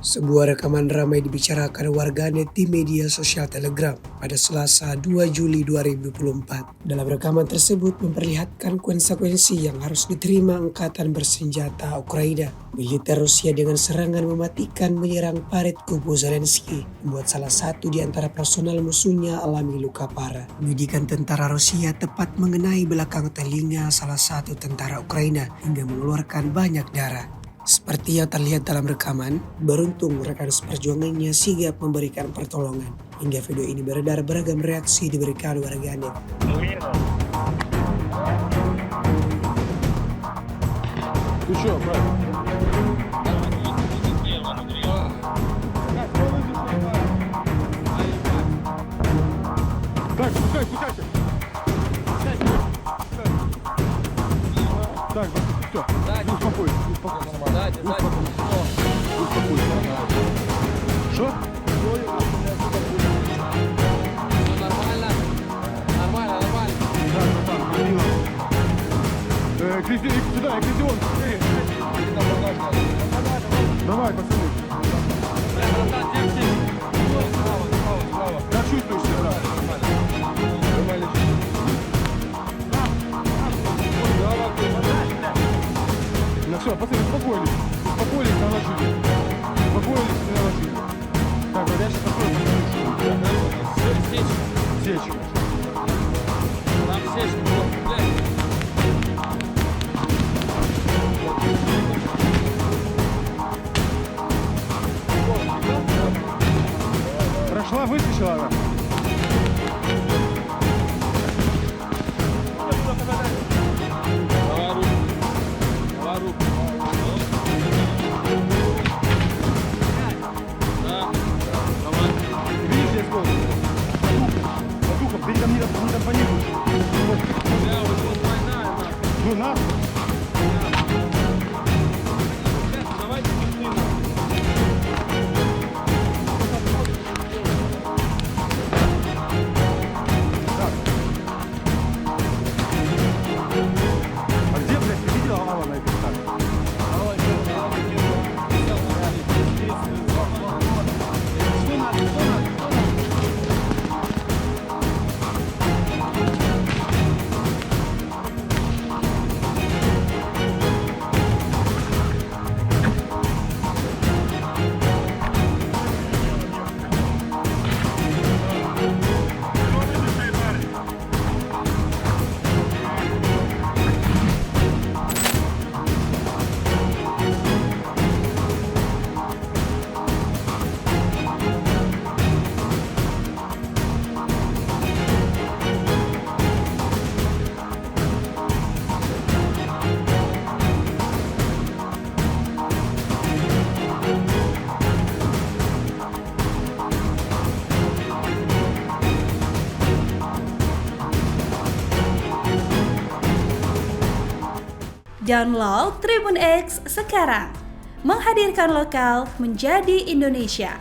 Sebuah rekaman ramai dibicarakan warganet di media sosial Telegram pada Selasa 2 Juli 2024. Dalam rekaman tersebut memperlihatkan konsekuensi yang harus diterima Angkatan Bersenjata Ukraina. Militer Rusia dengan serangan mematikan menyerang parit kubu Zelensky, membuat salah satu di antara personel musuhnya alami luka parah. Bidikan tentara Rusia tepat mengenai belakang telinga salah satu tentara Ukraina hingga mengeluarkan banyak darah. Seperti yang terlihat dalam rekaman, beruntung rekan seperjuangannya sigap memberikan pertolongan. Hingga video ini beredar, beragam reaksi diberikan warganet. Давай, пацаны. Как чувствуешь себя? Ну все, пацаны, успокоились. Успокоились, наложили. Успокоились и наложили. Так, вот я сейчас такой сечь. Там сечь, блядь. Прошла, вытащила она. Давай руку. Да. Давай. Видишь, здесь гол? По духам, ты там не компонируешь. Я вот война, нахуй. Ну, нас. Давайте пошли, нахуй. А где, блядь, ты видела Алана и Петра? Download Tribun X sekarang, menghadirkan lokal menjadi Indonesia.